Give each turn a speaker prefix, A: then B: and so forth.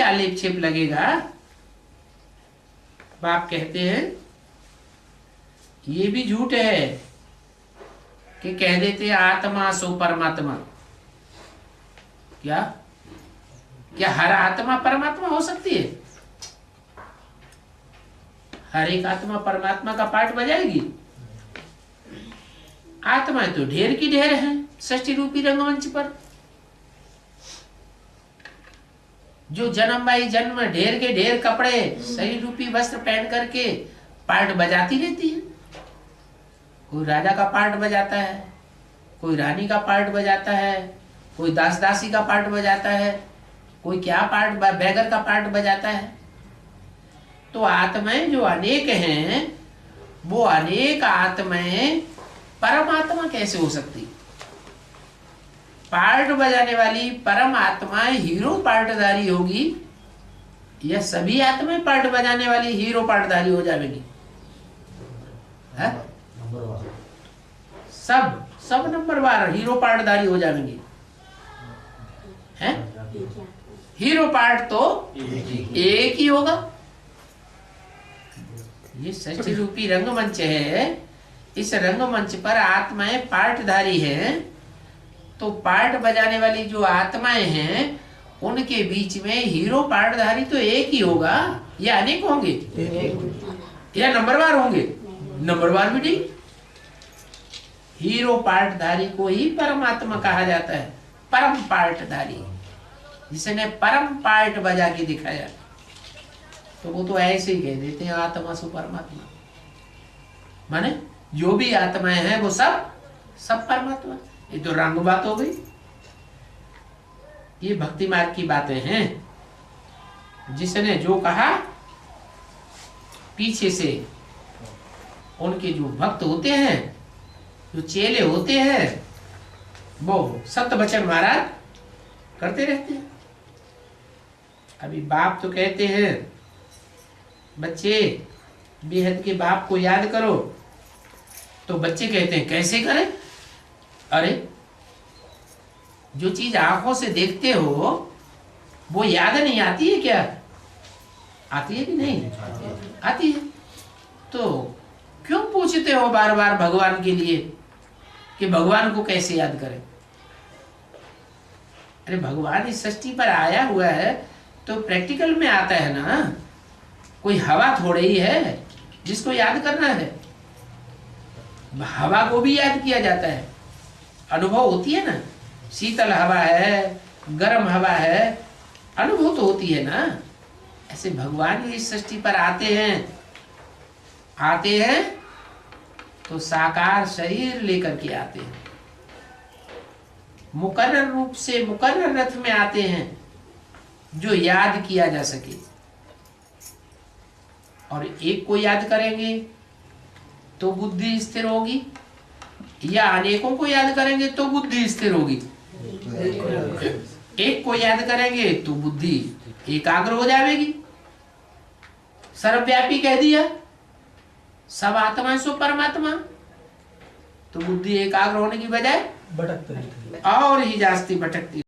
A: क्या लेप छेप लगेगा। बाप कहते हैं ये भी झूठ है कि कह देते आत्मा सो परमात्मा। क्या क्या हर आत्मा परमात्मा हो सकती है? हर एक आत्मा परमात्मा का पाठ बजाएगी? आत्मा तो ढेर की ढेर है सृष्टि रूपी रंगमंच पर। जो जन्म बाई जन्म ढेर के ढेर कपड़े शरीर रूपी वस्त्र पहन करके पार्ट बजाती रहती है। कोई राजा का पार्ट बजाता है, कोई रानी का पार्ट बजाता है, कोई दास दासी का पार्ट बजाता है, कोई क्या पार्ट बैगर का पार्ट बजाता है। तो आत्माएं जो अनेक हैं वो अनेक आत्माएं परमात्मा कैसे हो सकती? पार्ट बजाने वाली परम आत्माएं हीरो पार्टधारी होगी या सभी आत्माएं पार्ट बजाने वाली हीरो पार्टधारी हो जाएगी? सब नंबरवार हीरो पार्टधारी हो जाएंगे। हैं? हीरो पार्ट तो एक ही होगा। ये सच्ची रूपी रंगमंच है। इस रंगमंच पर आत्माएं पार्टधारी हैं। तो पार्ट बजाने वाली जो आत्माएं हैं उनके बीच में हीरो पार्टधारी तो एक ही होगा या अनेक होंगे या नंबरवार होंगे? नंबरवार भी नहीं। हीरो पार्टधारी को ही परमात्मा कहा जाता है। परम पार्टधारी जिसने परम पार्ट बजा के दिखाया। तो वो तो ऐसे ही कह देते हैं आत्मा सु परमात्मा। माने जो भी आत्माएं हैं वो सब परमात्मा। ये तो रंग बात हो गई। ये भक्ति मार्ग की बातें हैं। जिसने जो कहा पीछे से उनके जो भक्त होते हैं, जो चेले होते हैं, वो सत्य वचन महाराज करते रहते हैं। अभी बाप तो कहते हैं बच्चे बेहद के बाप को याद करो। तो बच्चे कहते हैं कैसे करें? अरे जो चीज आंखों से देखते हो वो याद नहीं आती है क्या? आती है कि नहीं? आती है। तो क्यों पूछते हो बार बार भगवान के लिए कि भगवान को कैसे याद करें? अरे भगवान इस सृष्टि पर आया हुआ है तो प्रैक्टिकल में आता है ना। कोई हवा थोड़े ही है जिसको याद करना है। हवा को भी याद किया जाता है। अनुभव होती है ना। शीतल हवा है, गर्म हवा है, अनुभव तो होती है ना। ऐसे भगवान इस सृष्टि पर आते हैं तो साकार शरीर लेकर के आते हैं। मुकर्रर रूप से मुकर्रर रथ में आते हैं जो याद किया जा सके। और एक को याद करेंगे तो बुद्धि स्थिर होगी या अनेकों को याद करेंगे तो बुद्धि स्थिर होगी? एक को याद करेंगे तो बुद्धि एकाग्र हो जाएगी। सर्वव्यापी कह दिया, सब आत्मा सो परमात्मा। तो बुद्धि एकाग्र होने की बजाय भटकती और ही जास्ती भटकती।